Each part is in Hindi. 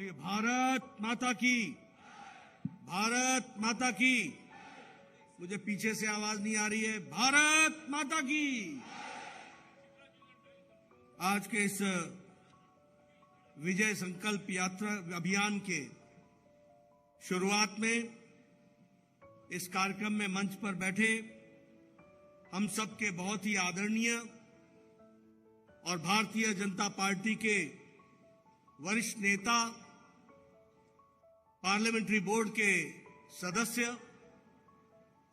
बोलिए भारत माता की, भारत माता की। मुझे पीछे से आवाज नहीं आ रही है। भारत माता की। आज के इस विजय संकल्प यात्रा अभियान के शुरुआत में इस कार्यक्रम में मंच पर बैठे हम सबके बहुत ही आदरणीय और भारतीय जनता पार्टी के वरिष्ठ नेता, पार्लियामेंट्री बोर्ड के सदस्य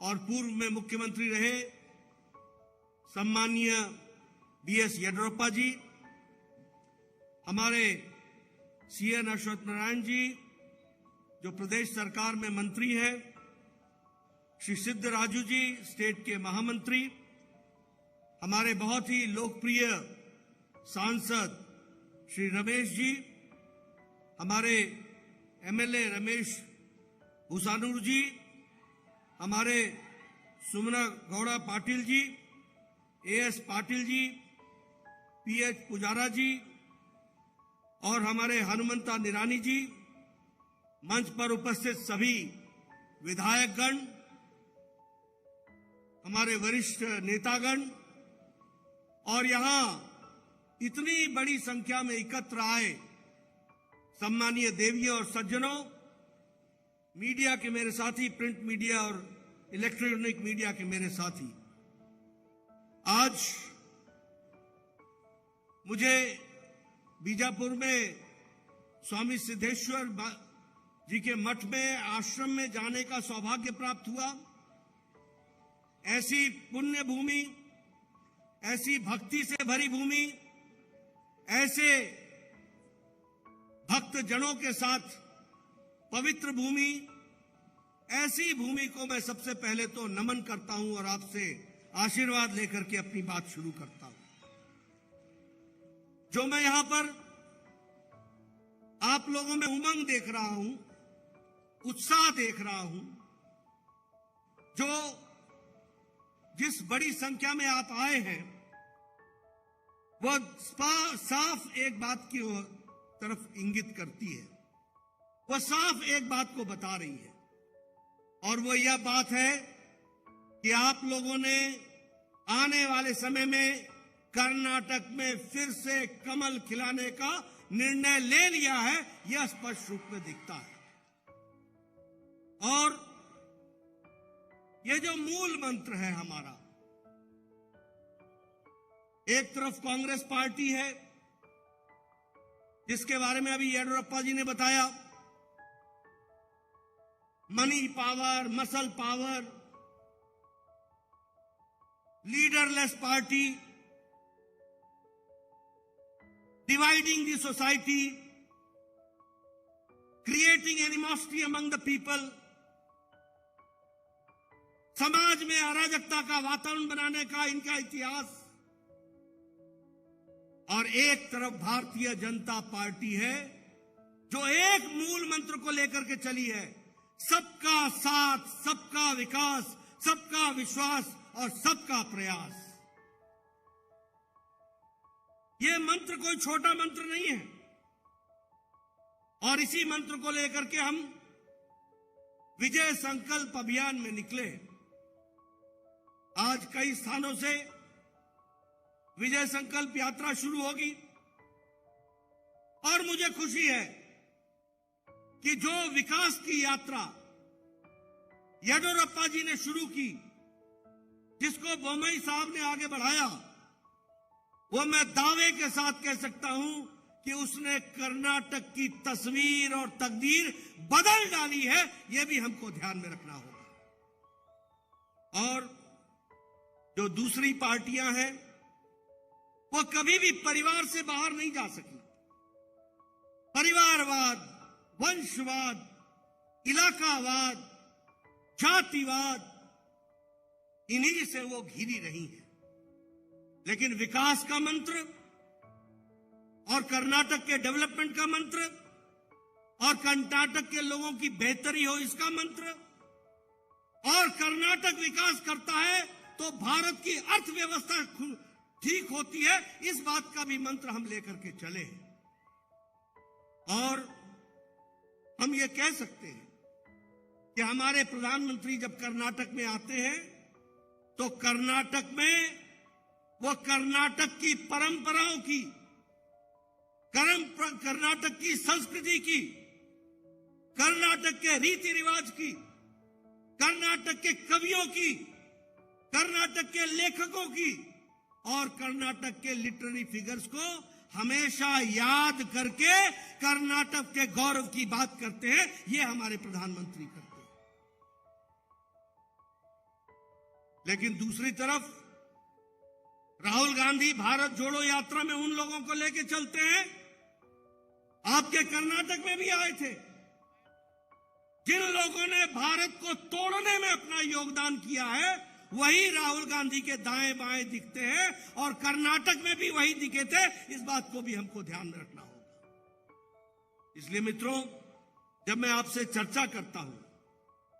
और पूर्व में मुख्यमंत्री रहे सम्माननीय बीएस येडियुरप्पा जी, हमारे सीएन अश्वत्थ नारायण जी जो प्रदेश सरकार में मंत्री हैं, श्री सिद्धराजू जी स्टेट के महामंत्री, हमारे बहुत ही लोकप्रिय सांसद श्री रमेश जी, हमारे एमएलए रमेश भूसानूर जी, हमारे सुमना गौड़ा पाटिल जी, एएस पाटिल जी, पीएच पुजारा जी और हमारे हनुमंता निरानी जी, मंच पर उपस्थित सभी विधायकगण, हमारे वरिष्ठ नेतागण और यहां इतनी बड़ी संख्या में एकत्र आए सम्मानीय देवियों और सज्जनों, मीडिया के मेरे साथी, प्रिंट मीडिया और इलेक्ट्रॉनिक मीडिया के मेरे साथी, आज मुझे बीजापुर में स्वामी सिद्धेश्वर जी के मठ में, आश्रम में जाने का सौभाग्य प्राप्त हुआ। ऐसी पुण्य भूमि, ऐसी भक्ति से भरी भूमि, ऐसे भक्त जनों के साथ पवित्र भूमि, ऐसी भूमि को मैं सबसे पहले तो नमन करता हूं और आपसे आशीर्वाद लेकर के अपनी बात शुरू करता हूं। जो मैं यहां पर आप लोगों में उमंग देख रहा हूं, उत्साह देख रहा हूं, जो जिस बड़ी संख्या में आप आए हैं, वह साफ एक बात की तरफ इंगित करती है, वह साफ एक बात को बता रही है और वो यह बात है कि आप लोगों ने आने वाले समय में कर्नाटक में फिर से कमल खिलाने का निर्णय ले लिया है, यह स्पष्ट रूप में दिखता है। और ये जो मूल मंत्र है हमारा, एक तरफ कांग्रेस पार्टी है जिसके बारे में अभी येडियुरप्पा जी ने बताया, money power, muscle power, leaderless party, dividing the society, creating animosity among the people, समाज में अराजकता का वातावरण बनाने का इनका इतिहास। और एक तरफ भारतीय जनता पार्टी है जो एक मूल मंत्र को लेकर के चली है, सबका साथ, सबका विकास, सबका विश्वास और सबका प्रयास। यह मंत्र कोई छोटा मंत्र नहीं है और इसी मंत्र को लेकर के हम विजय संकल्प अभियान में निकले। आज कई स्थानों से विजय संकल्प यात्रा शुरू होगी और मुझे खुशी है कि जो विकास की यात्रा येडियुरप्पा जी ने शुरू की, जिसको बोम्मई साहब ने आगे बढ़ाया, वो मैं दावे के साथ कह सकता हूं कि उसने कर्नाटक की तस्वीर और तकदीर बदल डाली है। यह भी हमको ध्यान में रखना होगा। और जो दूसरी पार्टियां हैं वो कभी भी परिवार से बाहर नहीं जा सकी। परिवारवाद, वंशवाद, इलाकावाद, जातिवाद, इन्हीं से वो घिरी रही है। लेकिन विकास का मंत्र और कर्नाटक के डेवलपमेंट का मंत्र और कर्नाटक के लोगों की बेहतरी हो इसका मंत्र, और कर्नाटक विकास करता है तो भारत की अर्थव्यवस्था ठीक होती है, इस बात का भी मंत्र हम लेकर के चले। और हम ये कह सकते हैं कि हमारे प्रधानमंत्री जब कर्नाटक में आते हैं तो कर्नाटक में वो कर्नाटक की परंपराओं की, कर्नाटक की संस्कृति की, कर्नाटक के रीति रिवाज की, कर्नाटक के कवियों की, कर्नाटक के लेखकों की और कर्नाटक के लिटरेरी फिगर्स को हमेशा याद करके कर्नाटक के गौरव की बात करते हैं। ये हमारे प्रधानमंत्री करते हैं। लेकिन दूसरी तरफ राहुल गांधी भारत जोड़ो यात्रा में उन लोगों को लेके चलते हैं, आपके कर्नाटक में भी आए थे, जिन लोगों ने भारत को तोड़ने में अपना योगदान किया है, वही राहुल गांधी के दाएं बाएं दिखते हैं और कर्नाटक में भी वही दिखे थे। इस बात को भी हमको ध्यान में रखना होगा। इसलिए मित्रों, जब मैं आपसे चर्चा करता हूं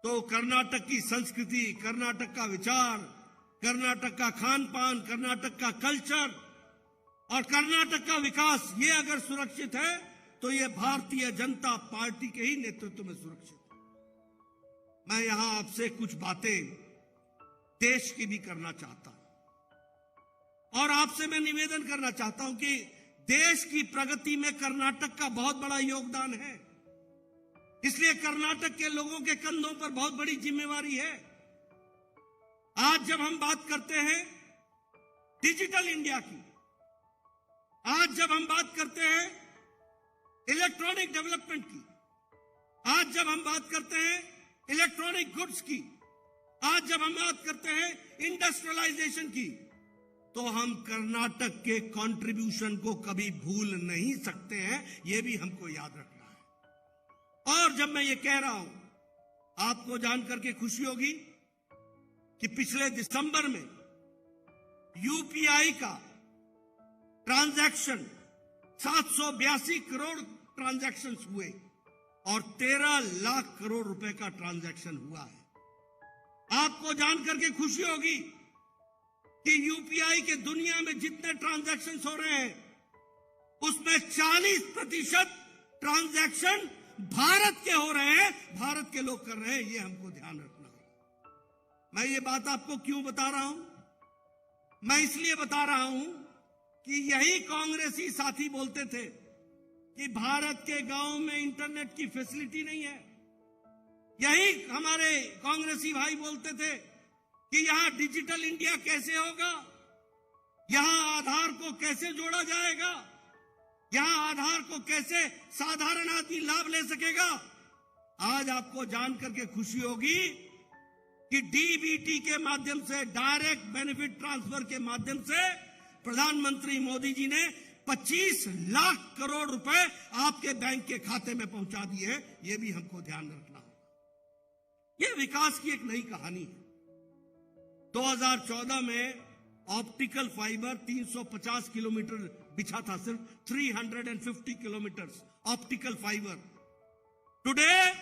तो कर्नाटक की संस्कृति, कर्नाटक का विचार, कर्नाटक का खान पान, कर्नाटक का कल्चर और कर्नाटक का विकास, ये अगर सुरक्षित है तो ये भारतीय जनता पार्टी के ही नेतृत्व में सुरक्षित है। मैं यहां आपसे कुछ बातें देश की भी करना चाहता हूं और आपसे मैं निवेदन करना चाहता हूं कि देश की प्रगति में कर्नाटक का बहुत बड़ा योगदान है। इसलिए कर्नाटक के लोगों के कंधों पर बहुत बड़ी जिम्मेवारी है। आज जब हम बात करते हैं डिजिटल इंडिया की, आज जब हम बात करते हैं इलेक्ट्रॉनिक डेवलपमेंट की, आज जब हम बात करते हैं इलेक्ट्रॉनिक गुड्स की, आज जब हम बात करते हैं इंडस्ट्रियलाइजेशन की, तो हम कर्नाटक के कंट्रीब्यूशन को कभी भूल नहीं सकते हैं। यह भी हमको याद रखना है। और जब मैं ये कह रहा हूं, आपको जानकर के खुशी होगी कि पिछले दिसंबर में यूपीआई का ट्रांजैक्शन 782 करोड़ ट्रांजैक्शंस हुए और 13 लाख करोड़ रुपए का ट्रांजैक्शन हुआ है। आपको जानकर के खुशी होगी कि यूपीआई के दुनिया में जितने ट्रांजैक्शंस हो रहे हैं, उसमें 40% ट्रांजैक्शन भारत के हो रहे हैं, भारत के लोग कर रहे हैं। ये हमको ध्यान रखना होगा। मैं ये बात आपको क्यों बता रहा हूं? मैं इसलिए बता रहा हूं कि यही कांग्रेसी साथी बोलते थे कि भारत के गांव में इंटरनेट की फैसिलिटी नहीं है। यही हमारे कांग्रेसी भाई बोलते थे कि यहां डिजिटल इंडिया कैसे होगा, यहां आधार को कैसे जोड़ा जाएगा, यहां आधार को कैसे साधारण आदमी लाभ ले सकेगा। आज आपको जानकर के खुशी होगी कि डीबीटी के माध्यम से, डायरेक्ट बेनिफिट ट्रांसफर के माध्यम से प्रधानमंत्री मोदी जी ने 25 लाख करोड़ रुपए आपके बैंक के खाते में पहुंचा दिए। यह भी हमको ध्यान रखना होगा। यह विकास की एक नई कहानी है। 2014 में ऑप्टिकल फाइबर 350 किलोमीटर बिछा था, सिर्फ 350 किलोमीटर ऑप्टिकल फाइबर। टुडे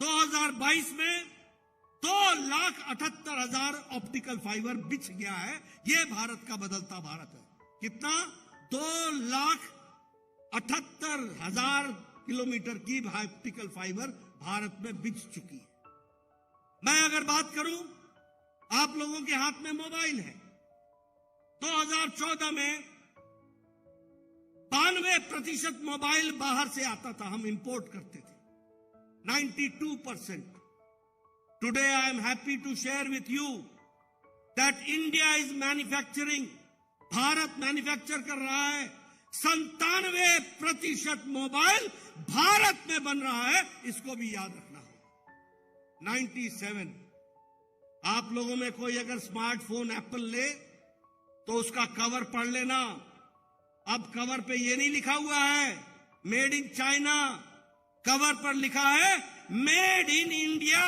2022 में 2,78,000 ऑप्टिकल फाइबर बिछ गया है। यह भारत का बदलता भारत है। कितना? 2,78,000 किलोमीटर की ऑप्टिकल फाइबर भारत में बिछ चुकी है। मैं अगर बात करूं, आप लोगों के हाथ में मोबाइल है। 2014 में 92% मोबाइल बाहर से आता था, हम इंपोर्ट करते थे, 92%। Today I am happy to share with you that India is manufacturing, Bharat manufacture कर रहा है। 97% मोबाइल भारत में बन रहा है। इसको भी याद रखना होगा। 97। आप लोगों में कोई अगर स्मार्टफोन एप्पल ले तो उसका कवर पढ़ लेना। अब कवर पे ये नहीं लिखा हुआ है मेड इन चाइना, कवर पर लिखा है मेड इन इंडिया।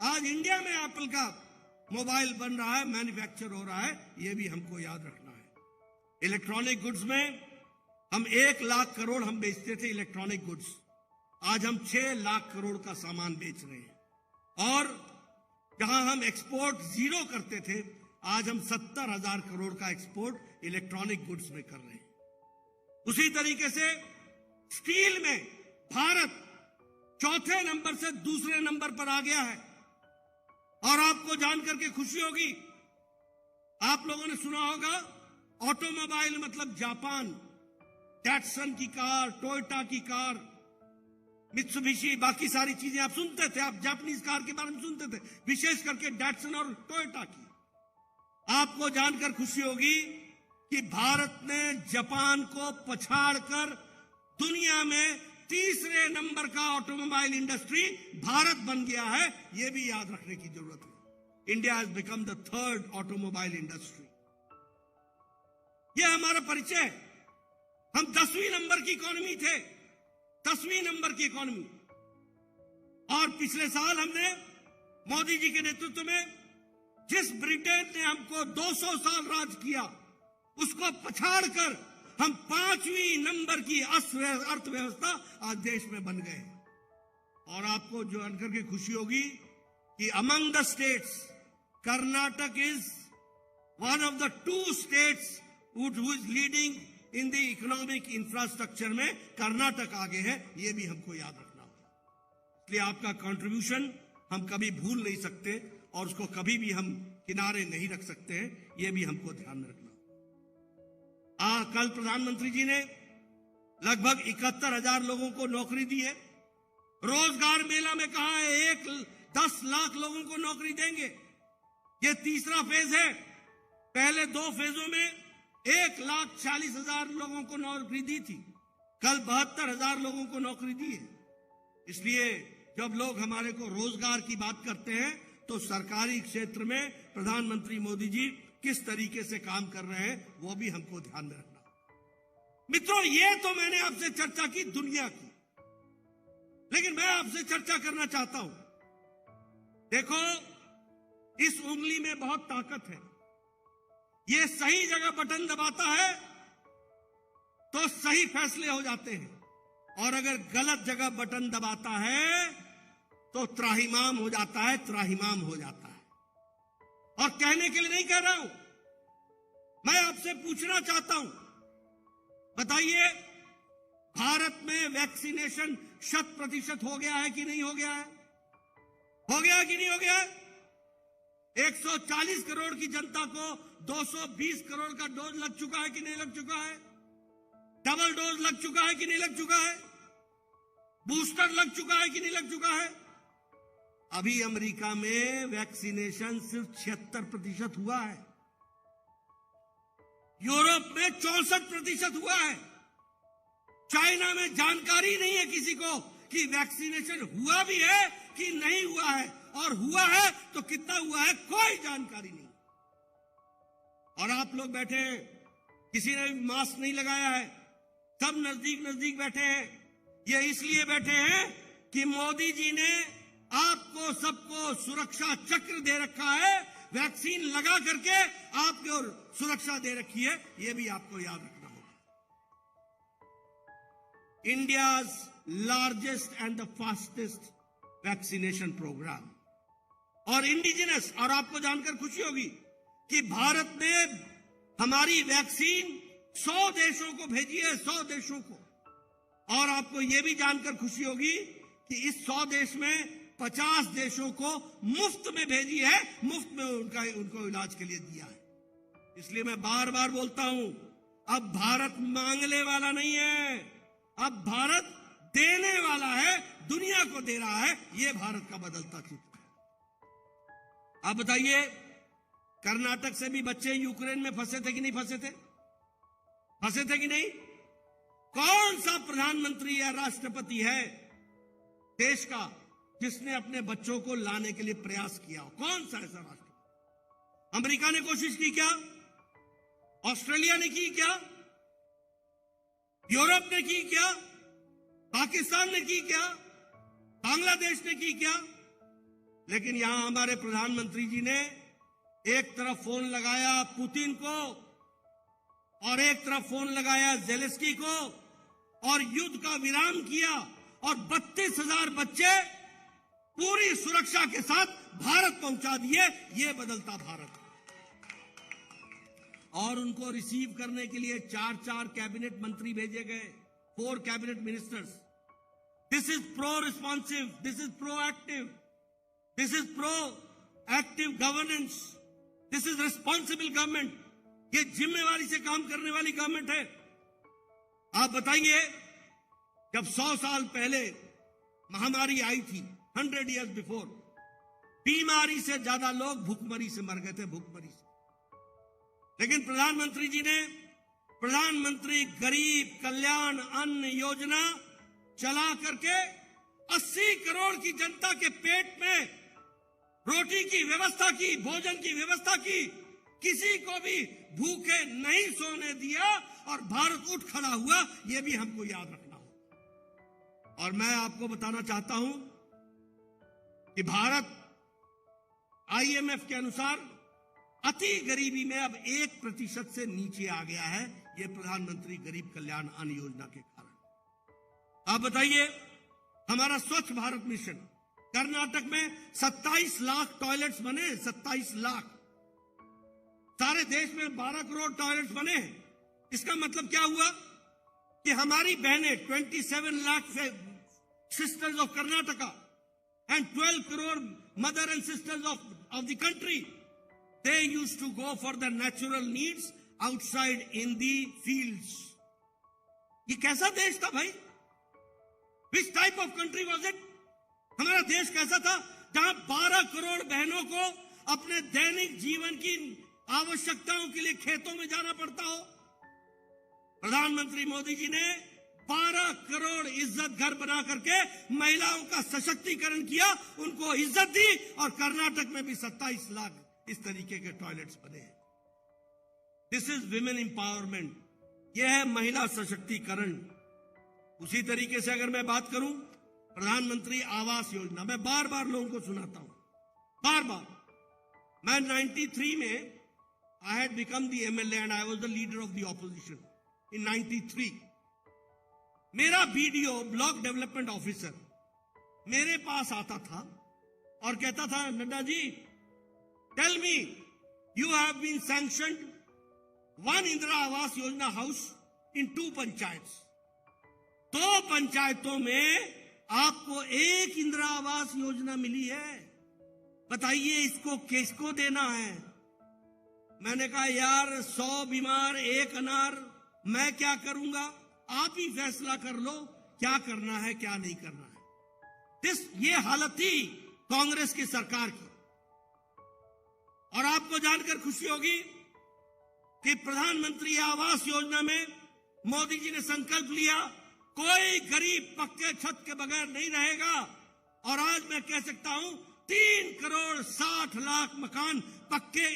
आज इंडिया में एप्पल का मोबाइल बन रहा है, मैन्युफैक्चर हो रहा है। यह भी हमको याद रखना है। इलेक्ट्रॉनिक गुड्स में हम 1 लाख करोड़ हम बेचते थे इलेक्ट्रॉनिक गुड्स। आज हम 6 लाख करोड़ का सामान बेच रहे हैं। और जहां हम एक्सपोर्ट 0 करते थे, आज हम 70,000 करोड़ का एक्सपोर्ट इलेक्ट्रॉनिक गुड्स में कर रहे हैं। उसी तरीके से स्टील में भारत चौथे नंबर से दूसरे नंबर पर आ गया है। और आपको जानकर के खुशी होगी, आप लोगों ने सुना होगा ऑटोमोबाइल मतलब जापान, डैटसन की कार, टोयोटा की कार, मित्सुबिशी, बाकी सारी चीजें आप सुनते थे, आप जापानीज कार के बारे में सुनते थे, विशेष करके डैटसन और टोयोटा की। आपको जानकर खुशी होगी कि भारत ने जापान को पछाड़कर दुनिया में तीसरे नंबर का ऑटोमोबाइल इंडस्ट्री भारत बन गया है। यह भी याद रखने की जरूरत है। India has become the third automobile industry. यह हमारा परिचय है। हम 10वीं नंबर की इकोनॉमी थे, 10वीं नंबर की इकोनॉमी। और पिछले साल हमने मोदी जी के नेतृत्व में जिस ब्रिटेन ने हमको 200 साल राज किया, उसको पछाड़कर हम 5वीं नंबर की अर्थव्यवस्था आज देश में बन गए। और आपको जो जानकर के खुशी होगी कि among the states Karnataka is one of the 2 states who is leading in the economic infrastructure में कर्नाटक आगे है। यह भी हमको याद रखना होगा। इसलिए आपका कंट्रीब्यूशन हम कभी भूल नहीं सकते और उसको कभी भी हम किनारे नहीं रख सकते हैं। यह भी हमको ध्यान में रखना। कल प्रधानमंत्री जी ने लगभग 71,000 लोगों को नौकरी दी है। रोजगार मेला में कहा है 10 लाख लोगों को नौकरी देंगे। यह तीसरा फेज है। पहले 2 फेजों में 1,40,000 लोगों को नौकरी दी थी। कल 72,000 लोगों को नौकरी दी है। इसलिए जब लोग हमारे को रोजगार की बात करते हैं तो सरकारी क्षेत्र में प्रधानमंत्री मोदी जी किस तरीके से काम कर रहे हैं वो भी हमको ध्यान में रखना। मित्रों, ये तो मैंने आपसे चर्चा की दुनिया की, लेकिन मैं आपसे चर्चा करना चाहता हूं। देखो, इस उंगली में बहुत ताकत है। ये सही जगह बटन दबाता है तो सही फैसले हो जाते हैं, और अगर गलत जगह बटन दबाता है तो त्राहिमाम हो जाता है, त्राहिमाम हो जाता है। और कहने के लिए नहीं कह रहा हूं, मैं आपसे पूछना चाहता हूं, बताइए भारत में वैक्सीनेशन 100% हो गया है कि नहीं हो गया है? हो गया कि नहीं हो गया है? 140 करोड़ की जनता को 220 करोड़ का डोज लग चुका है कि नहीं लग चुका है? डबल डोज लग चुका है कि नहीं लग चुका है? बूस्टर लग चुका है कि नहीं लग चुका है? अभी अमेरिका में वैक्सीनेशन सिर्फ 76% हुआ है। यूरोप में 64% हुआ है। चाइना में जानकारी नहीं है किसी को कि वैक्सीनेशन हुआ भी है कि नहीं हुआ है, और हुआ है तो कितना हुआ है कोई जानकारी नहीं। और आप लोग बैठे हैं, किसी ने भी मास्क नहीं लगाया है, सब नजदीक नजदीक बैठे हैं। ये इसलिए बैठे हैं कि मोदी जी ने आपको सबको सुरक्षा चक्र दे रखा है, वैक्सीन लगा करके आपको सुरक्षा दे रखी है। यह भी आपको याद रखना होगा। India's largest and the fastest vaccination programme और इंडिजिनस। और आपको जानकर खुशी होगी कि भारत ने हमारी वैक्सीन 100 देशों को भेजी है, 100 देशों को। और आपको यह भी जानकर खुशी होगी कि इस 100 देश में 50 देशों को मुफ्त में भेजी है, मुफ्त में उनको इलाज के लिए दिया है। इसलिए मैं बार बार बोलता हूं, अब भारत मांगने वाला नहीं है, अब भारत देने वाला है, दुनिया को दे रहा है। यह भारत का बदलता चित्र है। अब बताइए, कर्नाटक से भी बच्चे यूक्रेन में फंसे थे कि नहीं फंसे थे? फंसे थे कि नहीं? कौन सा प्रधानमंत्री या राष्ट्रपति है देश का जिसने अपने बच्चों को लाने के लिए प्रयास किया? कौन सा ऐसा राष्ट्र? अमेरिका ने कोशिश की क्या? ऑस्ट्रेलिया ने की क्या? यूरोप ने की क्या? पाकिस्तान ने की क्या? बांग्लादेश ने की क्या? लेकिन यहां हमारे प्रधानमंत्री जी ने एक तरफ फोन लगाया पुतिन को और एक तरफ फोन लगाया ज़ेलेंस्की को और युद्ध का विराम किया, और 32,000 बच्चे पूरी सुरक्षा के साथ भारत पहुंचा दिए। यह बदलता भारत। और उनको रिसीव करने के लिए 4 कैबिनेट मंत्री भेजे गए, 4 cabinet ministers. This is pro-responsive. This is proactive. This is proactive governance. This is responsible government. ये जिम्मेवारी से काम करने वाली गवर्नमेंट है। आप बताइए, जब 100 साल पहले महामारी आई थी, 100 years before, बीमारी से ज्यादा लोग भूखमरी से मर गए थे, भूखमरी से। लेकिन प्रधानमंत्री जी ने प्रधानमंत्री गरीब कल्याण अन्न योजना चला करके 80 करोड़ की जनता के पेट में रोटी की व्यवस्था की, भोजन की व्यवस्था की, किसी को भी भूखे नहीं सोने दिया और भारत उठ खड़ा हुआ। यह भी हमको याद रखना होगा। और मैं आपको बताना चाहता हूं कि भारत IMF के अनुसार अति गरीबी में अब 1% से नीचे आ गया है, यह प्रधानमंत्री गरीब कल्याण अन्न योजना के कारण। आप बताइए, हमारा स्वच्छ भारत मिशन, कर्नाटक में 27 लाख टॉयलेट्स बने, 27 लाख। सारे देश में 12 करोड़ टॉयलेट्स बने। इसका मतलब क्या हुआ कि हमारी बहनें 27 lakh sisters of Karnataka and 12 crore mother and sisters of the country, they used to go for their natural needs outside in the fields. ये कैसा देश था भाई? Which type of country was it? हमारा देश कैसा था जहां 12 करोड़ बहनों को अपने दैनिक जीवन की आवश्यकताओं के लिए खेतों में जाना पड़ता हो? प्रधानमंत्री मोदी जी ने 12 करोड़ इज्जत घर बना करके महिलाओं का सशक्तिकरण किया, उनको इज्जत दी, और कर्नाटक में भी 27 लाख इस तरीके के टॉयलेट्स बने हैं। दिस इज विमेन एम्पावरमेंट, यह है महिला सशक्तिकरण। उसी तरीके से अगर मैं बात करूं, प्रधानमंत्री आवास योजना, मैं बार बार लोगों को सुनाता हूं, बार बार। मैं 93 में I had become the MLA and I was the leader of the opposition in 93. मेरा BDO, ब्लॉक डेवलपमेंट ऑफिसर, मेरे पास आता था और कहता था, Nadda ji, tell me, you have been sanctioned one Indira Awas Yojana house in 2 panchayat. 2 पंचायतों में आपको 1 इंदिरा आवास योजना मिली है, बताइए इसको किसको देना है? मैंने कहा, यार 100 बीमार 1 अनार, मैं क्या करूंगा? आप ही फैसला कर लो क्या करना है क्या नहीं करना है। ये हालत थी कांग्रेस की सरकार की। और आपको जानकर खुशी होगी कि प्रधानमंत्री आवास योजना में मोदी जी ने संकल्प लिया, कोई गरीब पक्के छत के बगैर नहीं रहेगा। और आज मैं कह सकता हूं 3 करोड़ 60 लाख मकान पक्के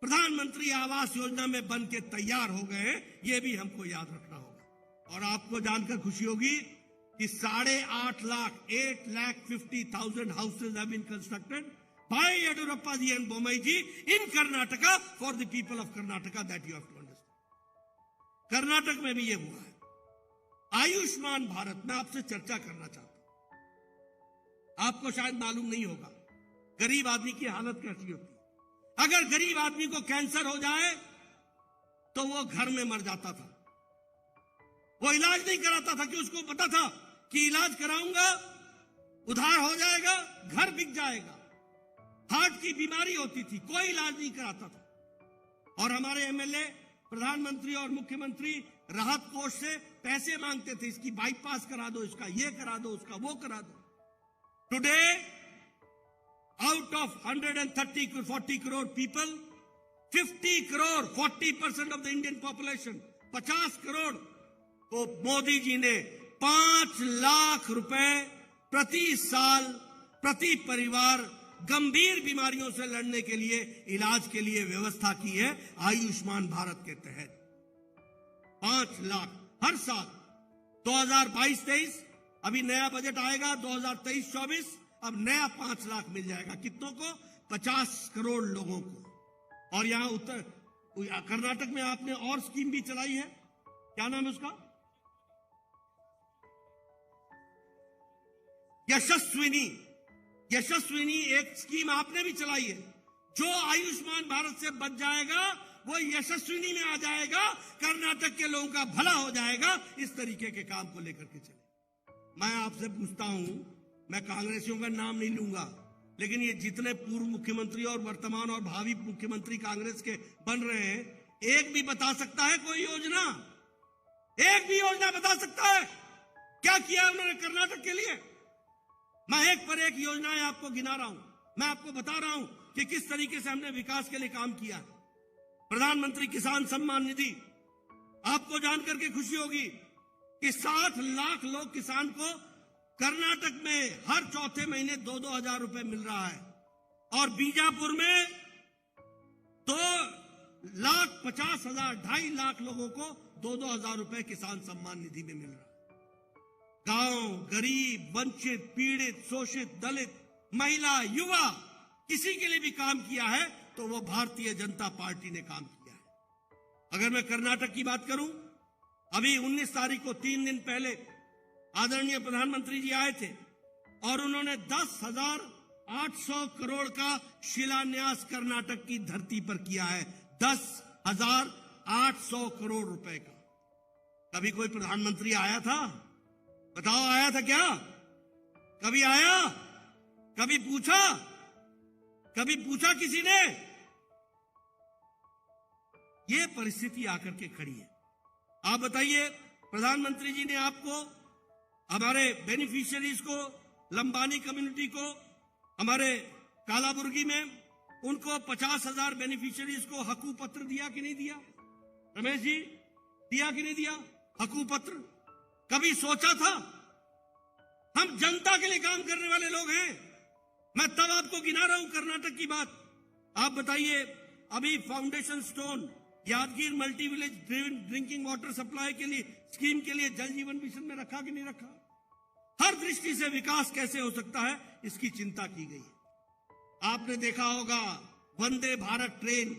प्रधानमंत्री आवास योजना में बन के तैयार हो गए। ये भी हमको याद रखना होगा। और आपको जानकर खुशी होगी कि 8.5 lakh 8,50,000 houses have been constructed by Yediyurappa ji and Bommai ji in Karnataka for the people of Karnataka, that you have to understand. Karnataka में भी ये हुआ है। आयुष्मान भारत, मैं आपसे चर्चा करना चाहता हूं। आपको शायद मालूम नहीं होगा गरीब आदमी की हालत कैसी होती है। अगर गरीब आदमी को कैंसर हो जाए तो वो घर में मर जाता था। वो इलाज नहीं कराता था कि उसको पता था कि इलाज कराऊंगा उधार हो जाएगा, घर बिक जाएगा। हार्ट की बीमारी होती थी, कोई इलाज नहीं कराता था। और हमारे MLA, प्रधानमंत्री और मुख्यमंत्री राहत कोष से पैसे मांगते थे, इसकी बाईपास करा दो, इसका ये करा दो, उसका वो करा दो। Today out of 140 crore people, 50 crore 40% of the Indian population, 50 crore को मोदी जी ने 5 लाख रुपए प्रति साल प्रति परिवार गंभीर बीमारियों से लड़ने के लिए, इलाज के लिए व्यवस्था की है आयुष्मान भारत के तहत। 5 लाख हर साल। 2022-23 अभी नया बजट आएगा, 2023-24 अब नया 5 लाख मिल जाएगा। कितनों को? 50 करोड़ लोगों को। और यहां कर्नाटक में आपने और स्कीम भी चलाई है, क्या नाम है उसका? यशस्विनी एक स्कीम आपने भी चलाई है। जो आयुष्मान भारत से बच जाएगा वो यशस्विनी में आ जाएगा, कर्नाटक के लोगों का भला हो जाएगा। इस तरीके के काम को लेकर के चले। मैं आपसे पूछता हूं, मैं कांग्रेसियों का नाम नहीं लूंगा, लेकिन ये जितने पूर्व मुख्यमंत्री और वर्तमान और भावी मुख्यमंत्री कांग्रेस के बन रहे हैं, एक भी बता सकता है कोई योजना? एक भी योजना बता सकता है क्या किया है उन्होंने कर्नाटक के लिए? मैं एक पर एक योजनाएं आपको गिना रहा हूं, मैं आपको बता रहा हूं कि किस तरीके से हमने विकास के लिए काम किया। प्रधानमंत्री किसान सम्मान निधि, आपको जानकर के खुशी होगी कि 60 लाख लोग किसान को कर्नाटक में हर चौथे महीने 2-2 हजार रुपए मिल रहा है, और बीजापुर में 2,50,000 2.5 लाख लोगों को 2-2 हजार रुपए किसान सम्मान निधि में मिल रहा है। गांव, गरीब, वंचित, पीड़ित, शोषित, दलित, महिला, युवा, किसी के लिए भी काम किया है तो वो भारतीय जनता पार्टी ने काम किया है। अगर मैं कर्नाटक की बात करूं, अभी 19 तारीख को 3 दिन पहले आदरणीय प्रधानमंत्री जी आए थे और उन्होंने 10,800 करोड़ का शिलान्यास कर्नाटक की धरती पर किया है। 10,800 करोड़ रुपए का। कभी कोई प्रधानमंत्री आया था? बताओ, आया था क्या? कभी आया? कभी पूछा? कभी पूछा किसी ने? ये परिस्थिति आकर के खड़ी है। आप बताइए, प्रधानमंत्री जी ने आपको, हमारे बेनिफिशियरीज को, लंबानी कम्युनिटी को, हमारे कालाबुर्गी में उनको 50,000 बेनिफिशियरीज को हकू पत्र दिया कि नहीं दिया? रमेश जी, दिया कि नहीं दिया हकू पत्र? कभी सोचा था? हम जनता के लिए काम करने वाले लोग हैं। मैं तब आपको गिना रहा हूं कर्नाटक की बात। आप बताइए, अभी foundation stone Yadgir multi village drinking water supply के लिए स्कीम के लिए जल जीवन मिशन में रखा कि नहीं रखा? हर दृष्टि से विकास कैसे हो सकता है, इसकी चिंता की गई है। आपने देखा होगा वंदे भारत ट्रेन,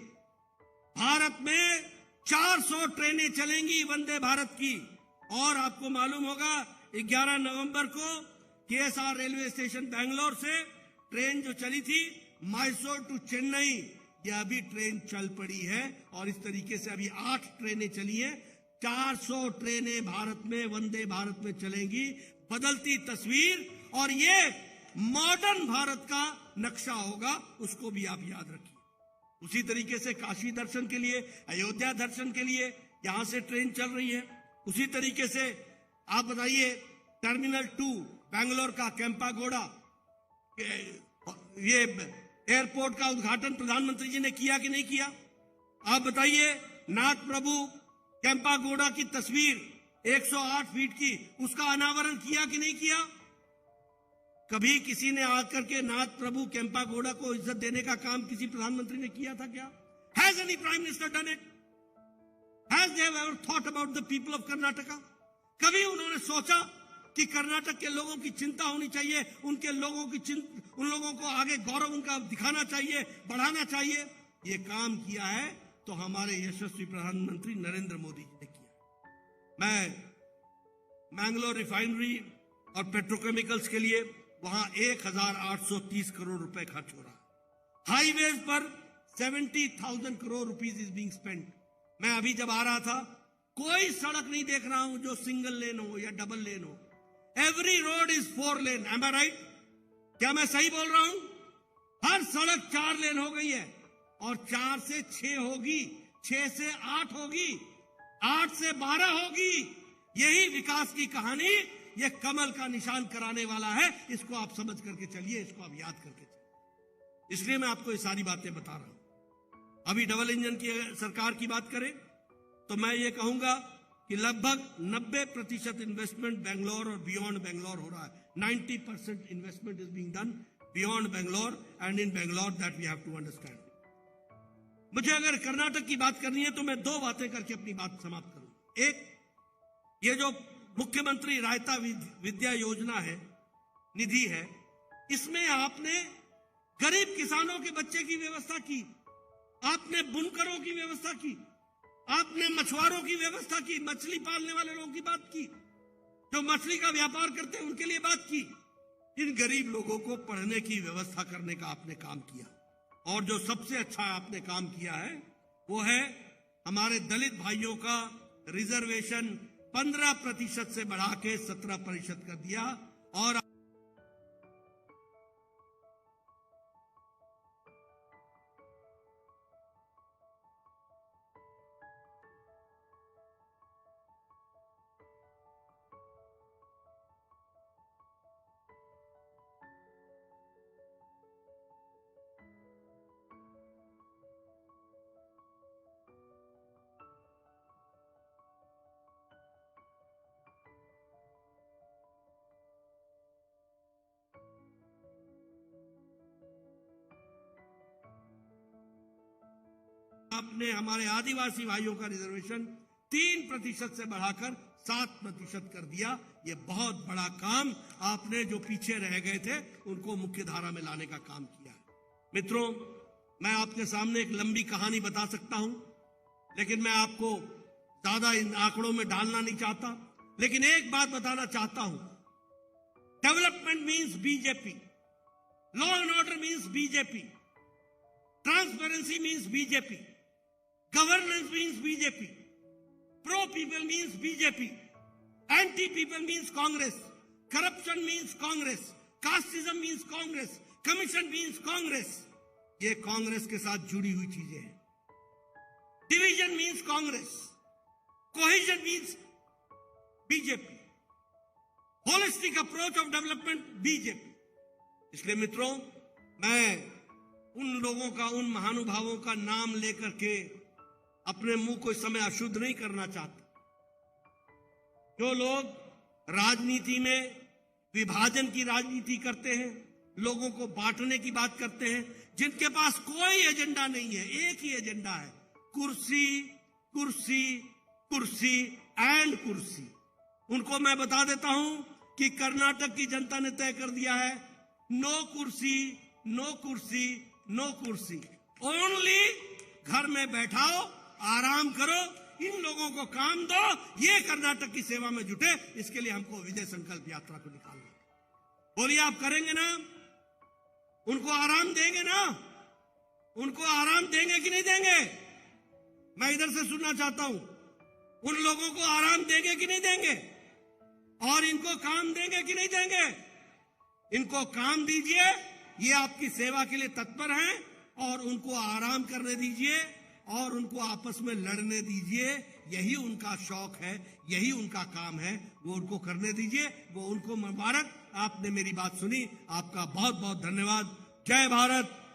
भारत में 400 ट्रेनें चलेंगी वंदे भारत की। और आपको मालूम होगा 11 नवंबर को केएसआर रेलवे स्टेशन बैंगलोर से ट्रेन जो चली थी मैसूर टू चेन्नई, यह अभी ट्रेन चल पड़ी है और इस तरीके से अभी 8 ट्रेनें चली हैं। 400 ट्रेनें भारत में वंदे भारत में चलेंगी। बदलती तस्वीर, और ये मॉडर्न भारत का नक्शा होगा, उसको भी आप याद रखिए। उसी तरीके से काशी दर्शन के लिए, अयोध्या दर्शन के लिए यहां से ट्रेन चल रही है। उसी तरीके से आप बताइए, टर्मिनल 2 बैंगलोर का केम्पागोड़ा, ये एयरपोर्ट का उद्घाटन प्रधानमंत्री जी ने किया कि नहीं किया? आप बताइए, नाथ प्रभु केम्पागोड़ा की तस्वीर 108 फीट की, उसका अनावरण किया कि नहीं किया? कभी किसी ने आकर के नाथ प्रभु केम्पागोड़ा को इज्जत देने का काम किसी प्रधानमंत्री ने किया था क्या? Has any prime minister done it? Has they ever thought about the people of Karnataka? कभी उन्होंने सोचा कि कर्नाटक के लोगों की चिंता होनी चाहिए, उनके लोगों की उन लोगों को आगे गौरव उनका दिखाना चाहिए, बढ़ाना चाहिए? ये काम किया है तो हमारे यशस्वी प्रधानमंत्री नरेंद्र मोदी जी ने किया। मैं मैंगलोर रिफाइनरी और पेट्रोकेमिकल्स के लिए वहां 1,830 करोड़ रुपए खर्च हो रहा है। हाईवेज पर 70,000 crore rupees is being spent. मैं अभी जब आ रहा था, कोई सड़क नहीं देख रहा हूं जो सिंगल लेन हो या डबल लेन हो। Every road is 4 lane. Am I right? क्या मैं सही बोल रहा हूं? हर सड़क 4 लेन हो गई है, और 4 से 6 होगी, 6 से 8 होगी, 8 से 12 होगी। यही विकास की कहानी, ये कमल का निशान कराने वाला है। इसको आप समझ करके चलिए, इसको आप याद करके चलिए। इसलिए मैं आपको ये सारी बातें बता रहा हूं। अभी डबल इंजन की सरकार की बात करें तो मैं ये कहूंगा कि लगभग 90% इन्वेस्टमेंट बेंगलोर और बियॉन्ड बेंगलोर हो रहा है। 90% investment is being done beyond Bangalore and in Bangalore, that we have to understand. मुझे अगर कर्नाटक की बात करनी है तो मैं 2 बातें करके अपनी बात समाप्त करूं। एक, ये जो मुख्यमंत्री रायता विद्या योजना है, निधि है, इसमें आपने गरीब किसानों के बच्चे की व्यवस्था की, आपने बुनकरों की व्यवस्था की, आपने मछुआरों की व्यवस्था की, मछली पालने वाले लोगों की बात की, जो मछली का व्यापार करते हैं उनके लिए बात की। इन गरीब लोगों को पढ़ने की व्यवस्था करने का आपने काम किया। और जो सबसे अच्छा आपने काम किया है वो है हमारे दलित भाइयों का रिजर्वेशन 15% से बढ़ा के 17% कर दिया। और आपने हमारे आदिवासी भाइयों का रिजर्वेशन 3% से बढ़ाकर 7% कर दिया। ये बहुत बड़ा काम आपने, जो पीछे रह गए थे उनको मुख्य धारा में लाने का काम किया है। मित्रों, मैं आपके सामने एक लंबी कहानी बता सकता हूं, लेकिन मैं आपको ज्यादा इन आंकड़ों में डालना नहीं चाहता। लेकिन एक बात बताना चाहता हूं, development means BJP, law and order means BJP, transparency means BJP, governance means BJP, pro people means BJP, anti people means Congress, corruption means Congress, casteism means Congress, commission means Congress। ये कांग्रेस के साथ जुड़ी हुई चीजें हैं। Division means Congress, cohesion means BJP, holistic approach of development BJP. इसलिए मित्रों, मैं उन लोगों का, उन महानुभावों का नाम लेकर के अपने मुंह को इस समय अशुद्ध नहीं करना चाहता। जो लोग राजनीति में विभाजन की राजनीति करते हैं, लोगों को बांटने की बात करते हैं, जिनके पास कोई एजेंडा नहीं है, एक ही एजेंडा है, कुर्सी कुर्सी कुर्सी एंड कुर्सी। उनको मैं बता देता हूं कि कर्नाटक की जनता ने तय कर दिया है, नो कुर्सी नो कुर्सी नो कुर्सी, ओनली घर में बैठाओ, आराम करो, इन लोगों को काम दो, ये कर्नाटक की सेवा में जुटे। इसके लिए हमको विजय संकल्प यात्रा को निकालना। बोलिए, आप करेंगे ना? उनको आराम देंगे ना? उनको आराम देंगे कि नहीं देंगे? मैं इधर से सुनना चाहता हूं, उन लोगों को आराम देंगे कि नहीं देंगे? और इनको काम देंगे कि नहीं देंगे? इनको काम दीजिए, ये आपकी सेवा के लिए तत्पर हैं, और उनको आराम करने दीजिए और उनको आपस में लड़ने दीजिए। यही उनका शौक है, यही उनका काम है, वो उनको करने दीजिए। वो उनको मुबारक। आपने मेरी बात सुनी, आपका बहुत बहुत धन्यवाद। जय भारत,